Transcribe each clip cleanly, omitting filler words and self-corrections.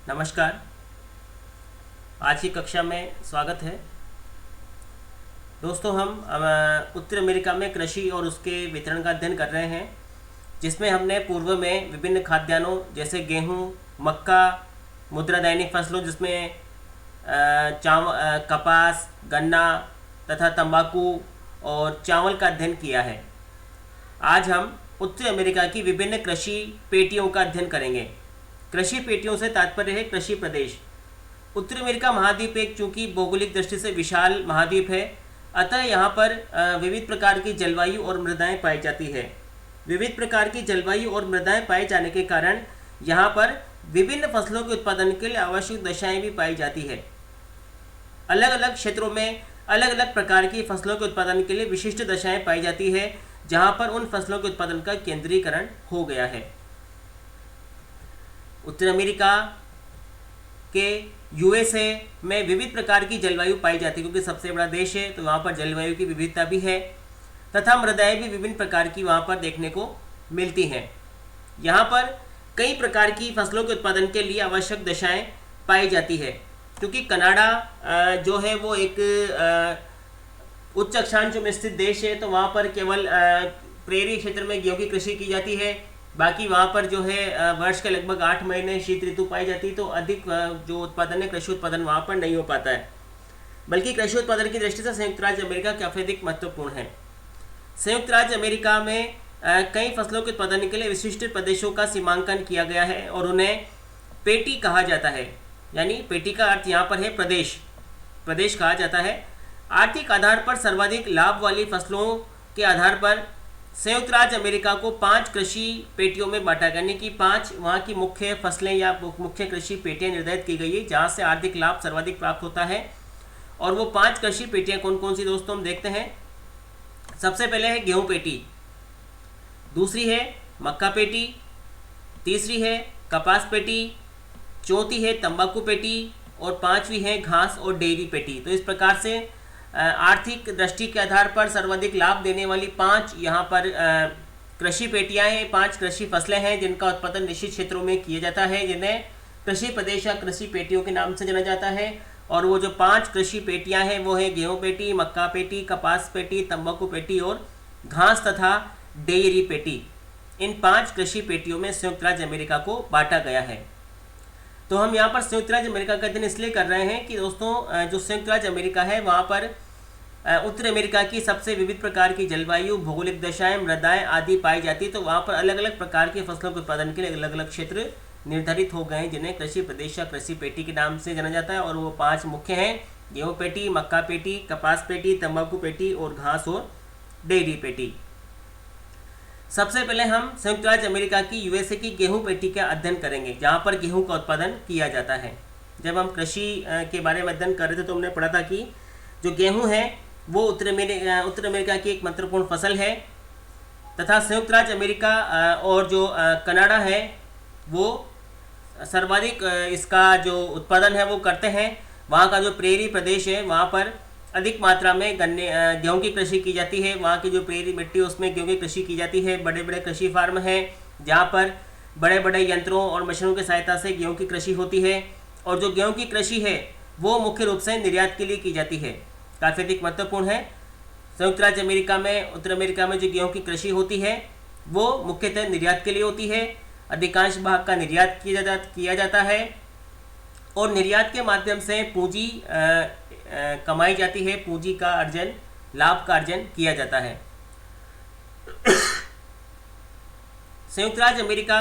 नमस्कार। आज की कक्षा में स्वागत है। दोस्तों, हम उत्तर अमेरिका में कृषि और उसके वितरण का अध्ययन कर रहे हैं, जिसमें हमने पूर्व में विभिन्न खाद्यान्नों जैसे गेहूं, मक्का, मुद्रा दैनिक फसलों जिसमें कपास, गन्ना तथा तंबाकू और चावल का अध्ययन किया है। आज हम उत्तर अमेरिका की विभिन्न कृषि पेटियों का अध्ययन करेंगे। कृषि पेटियों से तात्पर्य है कृषि प्रदेश। उत्तर अमेरिका महाद्वीप एक चूंकि भौगोलिक दृष्टि से विशाल महाद्वीप है, अतः यहाँ पर विविध प्रकार की जलवायु और मृदाएं पाई जाती है। विविध प्रकार की जलवायु और मृदाएं पाए जाने के कारण यहाँ पर विभिन्न फसलों के उत्पादन के लिए आवश्यक दशाएं भी पाई जाती है। अलग अलग क्षेत्रों में अलग अलग प्रकार की फसलों के उत्पादन के लिए विशिष्ट दशाएं पाई जाती है, जहाँ पर उन फसलों के उत्पादन का केंद्रीकरण हो गया है। उत्तर अमेरिका के यूएसए में विविध प्रकार की जलवायु पाई जाती है, क्योंकि सबसे बड़ा देश है तो वहाँ पर जलवायु की विविधता भी है तथा मृदाएं भी विभिन्न प्रकार की वहाँ पर देखने को मिलती हैं। यहाँ पर कई प्रकार की फसलों के उत्पादन के लिए आवश्यक दशाएं पाई जाती है, क्योंकि कनाडा जो है वो एक उच्च अक्षांश में स्थित देश है, तो वहाँ पर केवल प्रेरी क्षेत्र में गेहूं की कृषि की जाती है। बाकी वहाँ पर जो है वर्ष के लगभग 8 महीने शीत ऋतु पाई जाती है, तो अधिक जो उत्पादन है कृषि उत्पादन वहाँ पर नहीं हो पाता है। बल्कि कृषि उत्पादन की दृष्टि से संयुक्त राज्य अमेरिका काफ़ी अधिक महत्वपूर्ण है। संयुक्त राज्य अमेरिका में कई फसलों के उत्पादन के लिए विशिष्ट प्रदेशों का सीमांकन किया गया है और उन्हें पेटी कहा जाता है। यानी पेटी का अर्थ यहाँ पर है प्रदेश, प्रदेश कहा जाता है। आर्थिक आधार पर सर्वाधिक लाभ वाली फसलों के आधार पर संयुक्त राज्य अमेरिका को 5 कृषि पेटियों में बांटा गया, यानी कि 5 वहाँ की मुख्य फसलें या मुख्य कृषि पेटियाँ निर्धारित की गई है, जहाँ से आर्थिक लाभ सर्वाधिक प्राप्त होता है। और वो 5 कृषि पेटियाँ कौन कौन सी दोस्तों हम देखते हैं। सबसे पहले है गेहूँ पेटी, दूसरी है मक्का पेटी, तीसरी है कपास पेटी, चौथी है तंबाकू पेटी और 5वीं है घास और डेयरी पेटी। तो इस प्रकार से आर्थिक दृष्टि के आधार पर सर्वाधिक लाभ देने वाली 5 यहाँ पर कृषि पेटियाँ हैं, 5 कृषि फसलें हैं जिनका उत्पादन निश्चित क्षेत्रों में किया जाता है, जिन्हें कृषि प्रदेश या कृषि पेटियों के नाम से जाना जाता है। और वो जो 5 कृषि पेटियाँ हैं वो है गेहूँ पेटी, मक्का पेटी, कपास पेटी, तंबाकू पेटी और घास तथा डेयरी पेटी। इन 5 कृषि पेटियों में संयुक्त राज्य अमेरिका को बांटा गया है। तो हम यहाँ पर संयुक्त राज्य अमेरिका का अध्ययन इसलिए कर रहे हैं कि दोस्तों जो संयुक्त राज्य अमेरिका है वहाँ पर उत्तर अमेरिका की सबसे विविध प्रकार की जलवायु, भौगोलिक दशाएं, मृदाएं आदि पाई जाती है। तो वहाँ पर अलग अलग प्रकार के फसलों के उत्पादन के लिए अलग अलग क्षेत्र निर्धारित हो गए हैं, जिन्हें कृषि प्रदेश या कृषि पेटी के नाम से जाना जाता है। और वो 5 मुख्य हैं: गेहूँ पेटी, मक्का पेटी, कपास पेटी, तंबाकू पेटी और घास और डेयरी पेटी। सबसे पहले हम संयुक्त राज्य अमेरिका की यूएसए की गेहूं पेटी का अध्ययन करेंगे, जहां पर गेहूं का उत्पादन किया जाता है। जब हम कृषि के बारे में अध्ययन कर रहे थे तो हमने पढ़ा था कि जो गेहूं है वो उत्तर अमेरिका की एक महत्वपूर्ण फसल है तथा संयुक्त राज्य अमेरिका और जो कनाडा है वो सर्वाधिक इसका जो उत्पादन है वो करते हैं। वहाँ का जो प्रेरी प्रदेश है वहाँ पर अधिक मात्रा में गेहूं की कृषि की जाती है। वहाँ की जो प्रेरी मिट्टी उसमें गेहूं की कृषि की जाती है। बड़े बड़े कृषि फार्म हैं जहाँ पर बड़े बड़े यंत्रों और मशीनों की सहायता से गेहूं की कृषि होती है। और जो गेहूं की कृषि है वो मुख्य रूप से निर्यात के लिए की जाती है, काफ़ी अधिक महत्वपूर्ण है। संयुक्त राज्य अमेरिका में, उत्तर अमेरिका में जो गेहूँ की कृषि होती है वो मुख्यतः निर्यात के लिए होती है। अधिकांश भाग का निर्यात किया जाता है और निर्यात के माध्यम से पूंजी कमाई जाती है, पूंजी का अर्जन, लाभ का अर्जन किया जाता है। संयुक्त राज्य अमेरिका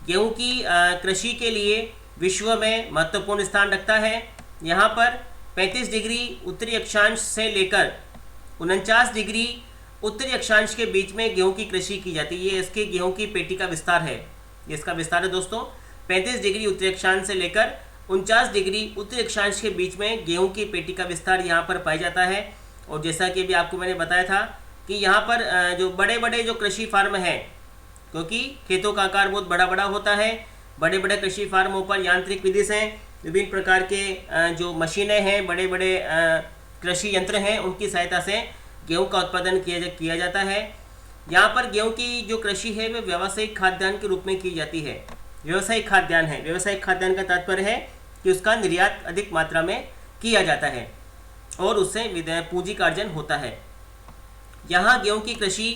गेहूं की कृषि के लिए विश्व में महत्वपूर्ण स्थान रखता है। यहाँ पर 35 डिग्री उत्तरी अक्षांश से लेकर 49 डिग्री उत्तरी अक्षांश के बीच में गेहूं की कृषि की जाती है। ये इसके गेहूं की पेटी का विस्तार है, इसका विस्तार है दोस्तों। 35 डिग्री उत्तरी अक्षांश से लेकर 49 डिग्री उत्तरी अक्षांश के बीच में गेहूं की पेटी का विस्तार यहाँ पर पाया जाता है। और जैसा कि अभी आपको मैंने बताया था कि यहाँ पर जो बड़े बड़े जो कृषि फार्म हैं, क्योंकि खेतों का आकार बहुत बड़ा बड़ा होता है, बड़े बड़े कृषि फार्मों पर यांत्रिक विधि से विभिन्न प्रकार के जो मशीनें हैं, बड़े बड़े कृषि यंत्र हैं, उनकी सहायता से गेहूं का उत्पादन किया जाता है। यहाँ पर गेहूं की जो कृषि है वह व्यावसायिक खाद्यान्न के रूप में की जाती है। व्यावसायिक खाद्यान्न है। व्यावसायिक खाद्यान्न का तात्पर्य है कि उसका निर्यात अधिक मात्रा में किया जाता है और उससे पूंजीकार्जन होता है। यहाँ गेहूं की कृषि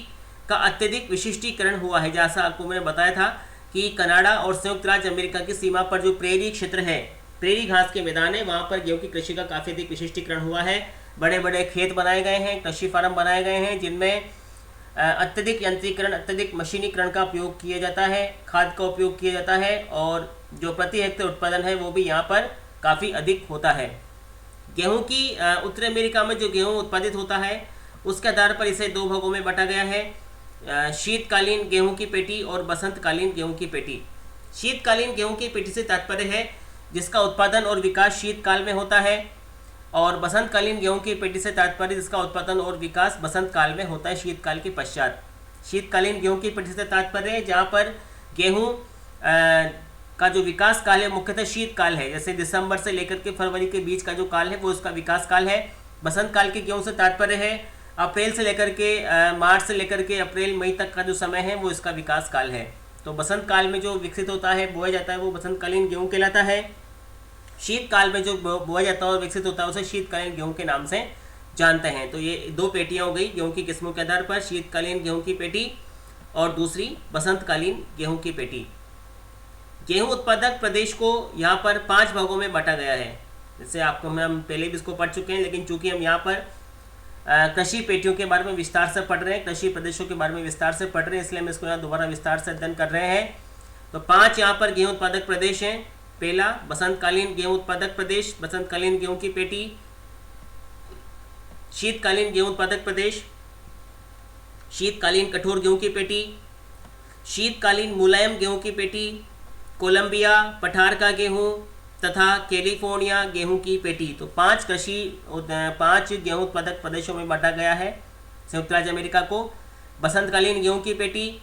का अत्यधिक विशिष्टीकरण हुआ है। जैसा आपको मैंने बताया था कि कनाडा और संयुक्त राज्य अमेरिका की सीमा पर जो प्रेरी क्षेत्र है, प्रेरी घास के मैदान है, वहाँ पर गेहूं की कृषि का काफ़ी अधिक विशिष्टीकरण हुआ है। बड़े बड़े खेत बनाए गए हैं, कृषि फार्म बनाए गए हैं, जिनमें अत्यधिक यंत्रीकरण, अत्यधिक मशीनीकरण का उपयोग किया जाता है, खाद का उपयोग किया जाता है और जो प्रति हेक्टेयर उत्पादन है वो भी यहाँ पर काफ़ी अधिक होता है। गेहूं की उत्तरी अमेरिका में जो गेहूं उत्पादित होता है उसके आधार पर इसे दो भागों में बांटा गया है, शीतकालीन गेहूं की पेटी और बसंतकालीन गेहूं की पेटी। शीतकालीन गेहूं की पेटी से तात्पर्य है जिसका उत्पादन और विकास शीतकाल में होता है, और बसंतकालीन गेहूं की पेटी से तात्पर्य जिसका उत्पादन और विकास बसंत काल में होता है, शीतकाल के पश्चात। शीतकालीन गेहूं की पेटी से तात्पर्य है जहाँ पर गेहूं का जो विकास काल है मुख्यतः शीतकाल है, जैसे दिसंबर से लेकर के फरवरी के बीच का जो काल है वो उसका विकास काल है। बसंत काल के गेहूं से तात्पर्य है अप्रैल से लेकर के मार्च से लेकर के अप्रैल मई तक का जो समय है वो इसका विकास काल है। तो बसंत काल में जो विकसित होता है, बोया जाता है, वो बसंतकालीन गेहूं कहलाता है। शीतकाल में जो बोया जाता है और विकसित होता है उसे शीतकालीन गेहूं के नाम से जानते हैं। तो ये दो पेटियां हो गई गेहूं की किस्मों के आधार पर, शीतकालीन गेहूं की पेटी और दूसरी बसंतकालीन गेहूं की पेटी। गेहूं उत्पादक प्रदेश को यहाँ पर 5 भागों में बांटा गया है। जैसे आपको हम पहले भी इसको पढ़ चुके हैं, लेकिन चूंकि हम यहाँ पर कृषि पेटियों के बारे में विस्तार से पढ़ रहे हैं, कृषि प्रदेशों के बारे में विस्तार से पढ़ रहे हैं, इसलिए हम इसको यहाँ दोबारा विस्तार से अध्ययन कर रहे हैं। तो 5 यहाँ पर गेहूं उत्पादक प्रदेश हैं। पहला बसंतकालीन गेहूं उत्पादक प्रदेश, बसंतकालीन गेहूं की पेटी। शीतकालीन गेहूं उत्पादक प्रदेश, शीतकालीन कठोर गेहूं की पेटी, शीतकालीन मुलायम गेहूं की पेटी, कोलंबिया पठार का गेहूं तथा कैलिफोर्निया गेहूं की पेटी। तो 5 गेहूं उत्पादक प्रदेशों में बांटा गया है संयुक्त राज्य अमेरिका को। बसंतकालीन गेहूं की पेटी,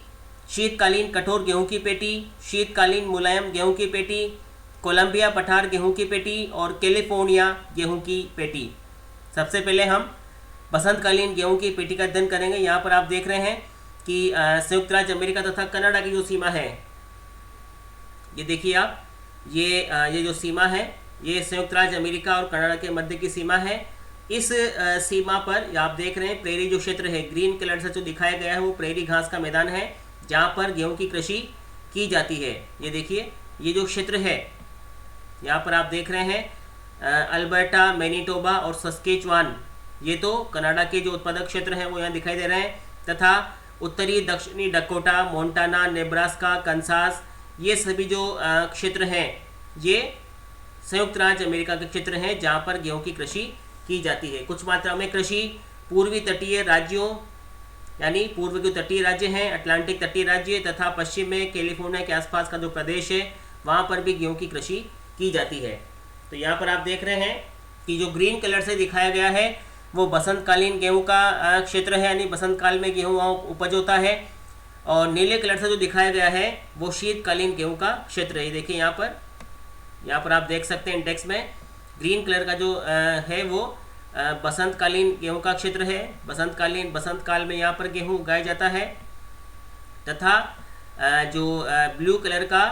शीतकालीन कठोर गेहूं की पेटी, शीतकालीन मुलायम गेहूं की पेटी, कोलंबिया पठार गेहूं की पेटी और कैलिफोर्निया गेहूं की पेटी। सबसे पहले हम बसंतकालीन गेहूं की पेटी का अध्ययन करेंगे। यहाँ पर आप देख रहे हैं कि संयुक्त राज्य अमेरिका तथा कनाडा की जो सीमा है, ये देखिए आप, ये जो सीमा है ये संयुक्त राज्य अमेरिका और कनाडा के मध्य की सीमा है। इस सीमा पर आप देख रहे हैं प्रेरी जो क्षेत्र है, ग्रीन कलर से जो दिखाया गया है वो प्रेरी घास का मैदान है जहाँ पर गेहूं की कृषि की जाती है। ये देखिए ये जो क्षेत्र है यहाँ पर आप देख रहे हैं अल्बर्टा, मैनिटोबा और सस्केचुआन, ये तो कनाडा के जो उत्पादक क्षेत्र हैं वो यहाँ दिखाई दे रहे हैं, तथा उत्तरी दक्षिणी डकोटा, मोंटाना, नेब्रास्का, कंसास, ये सभी जो क्षेत्र हैं ये संयुक्त राज्य अमेरिका के क्षेत्र हैं जहाँ पर गेहूं की कृषि की जाती है। कुछ मात्रा में कृषि पूर्वी तटीय राज्यों, यानी पूर्व के तटीय राज्य हैं, अटलांटिक तटीय राज्य तथा पश्चिम में कैलिफोर्निया के आसपास का जो प्रदेश है वहाँ पर भी गेहूं की कृषि की जाती है। तो यहाँ पर आप देख रहे हैं कि जो ग्रीन कलर से दिखाया गया है वो बसंतकालीन गेहूं का क्षेत्र है, यानी बसंत काल में गेहूं वहाँ उपज होता है, और नीले कलर से जो दिखाया गया है वो शीतकालीन गेहूं का क्षेत्र है। देखिए यहाँ पर आप देख सकते हैं इंडेक्स में ग्रीन कलर का जो है वो बसंतकालीन गेहूं का क्षेत्र है। बसंत काल में यहाँ पर गेहूं उगाया जाता है, तथा जो ब्लू कलर का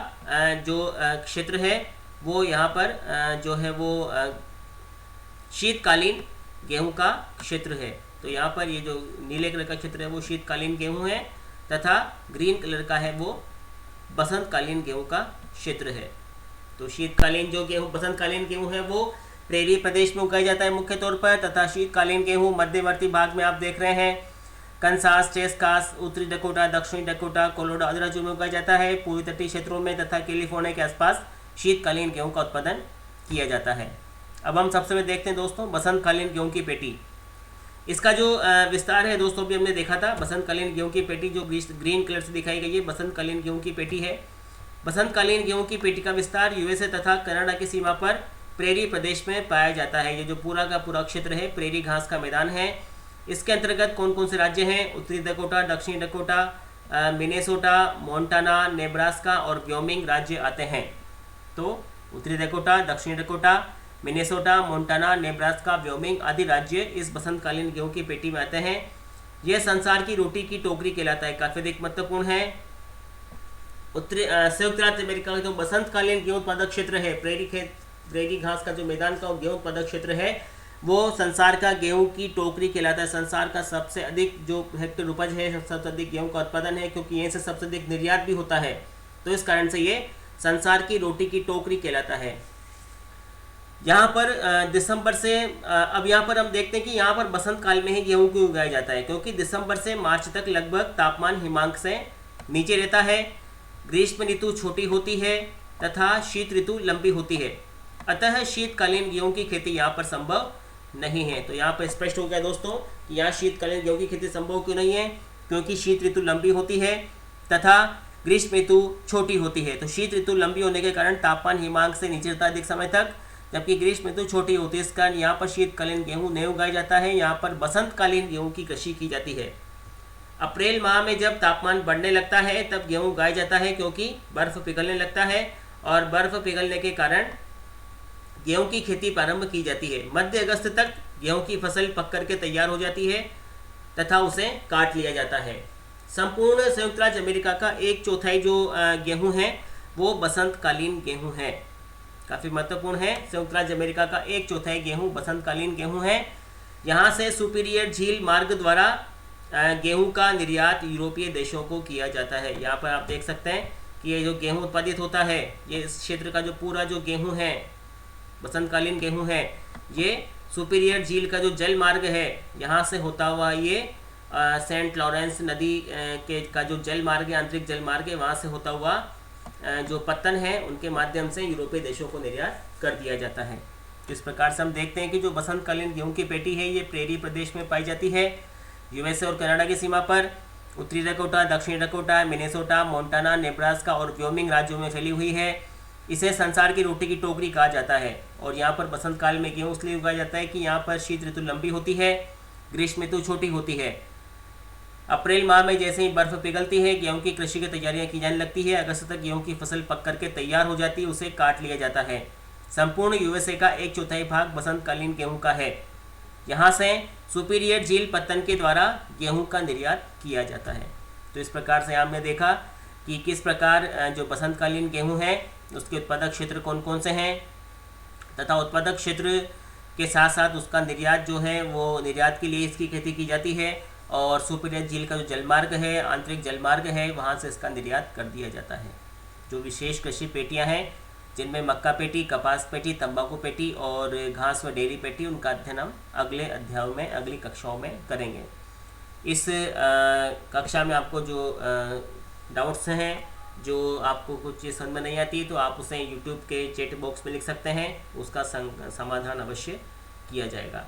जो क्षेत्र है वो यहाँ पर जो है वो शीतकालीन गेहूं का क्षेत्र है। तो यहाँ पर ये जो नीले कलर का क्षेत्र है वो शीतकालीन गेहूं है, तथा ग्रीन कलर का है वो बसंतकालीन गेहूं का क्षेत्र है। तो शीतकालीन जो गेहूं, बसंतकालीन गेहूं है वो प्रेरी प्रदेश में उगाया जाता है मुख्य तौर पर, तथा शीतकालीन गेहूं मध्यवर्ती भाग में आप देख रहे हैं कंसास, टेक्सास, उत्तरी डकोटा, दक्षिणी डकोटा, कोलोराडो आदि राज्यों में उगाया जाता है। पूर्वी तटीय क्षेत्रों में तथा कैलिफोर्निया के आसपास शीतकालीन गेहूं का उत्पादन किया जाता है। अब हम सबसे पहले देखते हैं दोस्तों बसंतकालीन गेहूं की पेटी। इसका जो विस्तार है दोस्तों भी हमने देखा था। बसंतकालीन गेहूं की पेटी जो ग्रीन कलर से दिखाई गई है बसंतकालीन गेहूं की पेटी है। बसंतकालीन गेहूं की पेटी का विस्तार यूएसए तथा कनाडा की सीमा पर प्रेरी प्रदेश में पाया जाता है। ये जो पूरा का पूरा क्षेत्र है प्रेरी घास का मैदान है। इसके अंतर्गत कौन कौन से राज्य हैं? उत्तरी डकोटा, दक्षिणी डकोटा, मिनेसोटा, मोंटाना, नेब्रास्का और व्योमिंग राज्य आते हैं। तो उत्तरी डकोटा, दक्षिणी Dakota, Minnesota, Montana, Nebraska, Wyoming आदि राज्य इस बसंतकालीन गेहूं की पेटी में आते हैं। यह संसार की रोटी की टोकरी कहलाता है, काफी अधिक महत्वपूर्ण है। संयुक्त राज्य अमेरिका का जो बसंतकालीन गेहूं उत्पादक क्षेत्र है, प्रेरी घास का जो मैदान का गेहूं उत्पादक क्षेत्र है, वो संसार का गेहूं की टोकरी कहलाता है। संसार का सबसे अधिक जो हेक्टेयर उपज है, सबसे अधिक गेहूं का उत्पादन है, क्योंकि यहीं से सबसे अधिक निर्यात भी होता है, तो इस कारण से ये संसार की रोटी की टोकरी कहलाता है। यहाँ पर दिसंबर से अब यहाँ पर हम देखते हैं कि यहाँ पर बसंत काल में ही गेहूं को उगाया जाता है, क्योंकि दिसंबर से मार्च तक लगभग तापमान हिमांक से नीचे रहता है। ग्रीष्म ऋतु छोटी होती है तथा शीत ऋतु लंबी होती है, अतः शीतकालीन गेहूं की खेती यहाँ पर संभव नहीं है। तो यहाँ पर स्पष्ट हो गया दोस्तों कि यहाँ शीतकालीन गेहूं की खेती संभव क्यों नहीं है, क्योंकि शीत ऋतु लंबी होती है तथा ग्रीष्म ऋतु छोटी होती है। तो शीत ऋतु लंबी होने के कारण तापमान हिमांक से नीचे रहता है अधिक समय तक, जबकि ग्रीष्म ऋतु छोटी होती है। इस कारण यहाँ पर शीतकालीन गेहूं नहीं उगाया जाता है, यहाँ पर बसंतकालीन गेहूं की कृषि की जाती है। अप्रैल माह में जब तापमान बढ़ने लगता है तब गेहूं उगाया जाता है, क्योंकि बर्फ पिघलने लगता है और बर्फ पिघलने के कारण गेहूं की खेती प्रारंभ की जाती है। मध्य अगस्त तक गेहूं की फसल पक करके तैयार हो जाती है तथा उसे काट लिया जाता है। संपूर्ण संयुक्त राज्य अमेरिका का 1/4 जो गेहूं है वो बसंतकालीन गेहूं है। काफ़ी महत्वपूर्ण है, संयुक्त राज्य अमेरिका का 1/4 गेहूं बसंतकालीन गेहूं है। यहाँ से सुपीरियर झील मार्ग द्वारा गेहूं का निर्यात यूरोपीय देशों को किया जाता है। यहाँ पर आप देख सकते हैं कि ये जो गेहूं उत्पादित होता है, ये इस क्षेत्र का जो पूरा जो गेहूं है, बसंतकालीन गेहूं है, ये सुपीरियर झील का जो जल मार्ग है, यहाँ से होता हुआ ये सेंट लॉरेंस नदी के का जो जल मार्ग है, आंतरिक जल मार्ग है, वहाँ से होता हुआ जो पत्तन है उनके माध्यम से यूरोपीय देशों को निर्यात कर दिया जाता है। इस प्रकार से हम देखते हैं कि जो बसंतकालीन गेहूं की पेटी है ये प्रेरी प्रदेश में पाई जाती है, यूएसए और कनाडा की सीमा पर। उत्तरी डकोटा, दक्षिणी डकोटा, मिनेसोटा, मोंटाना, नेब्रास्का और व्योमिंग राज्यों में फैली हुई है। इसे संसार की रोटी की टोकरी कहा जाता है। और यहाँ पर बसंत काल में गेहूँ इसलिए उगाया जाता है कि यहाँ पर शीत ऋतु लंबी होती है, ग्रीष्म ऋतु छोटी होती है। अप्रैल माह में जैसे ही बर्फ पिघलती है, गेहूं की कृषि की तैयारियां की जाने लगती है। अगस्त तक गेहूं की फसल पक करके तैयार हो जाती है, उसे काट लिया जाता है। संपूर्ण यूएसए का 1/4 भाग बसंतकालीन गेहूं का है। यहाँ से सुपीरियर झील पत्तन के द्वारा गेहूं का निर्यात किया जाता है। तो इस प्रकार से आपने देखा कि किस प्रकार जो बसंतकालीन गेहूं है उसके उत्पादक क्षेत्र कौन कौन से हैं, तथा उत्पादक क्षेत्र के साथ साथ उसका निर्यात जो है वो निर्यात के लिए इसकी खेती की जाती है। और सुपीरियर झील का जो जलमार्ग है, आंतरिक जलमार्ग है, वहाँ से इसका निर्यात कर दिया जाता है। जो विशेष कृषि पेटियाँ हैं जिनमें मक्का पेटी, कपास पेटी, तंबाकू पेटी और घास व डेयरी पेटी, उनका अध्ययन हम अगले अध्यायों में, अगली कक्षाओं में करेंगे। इस कक्षा में आपको जो डाउट्स हैं, जो आपको कुछ चीज़ समझ में नहीं आती तो आप उसे यूट्यूब के चैट बॉक्स में लिख सकते हैं, उसका समाधान अवश्य किया जाएगा।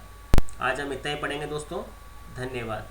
आज हम इतना ही पढ़ेंगे दोस्तों, धन्यवाद।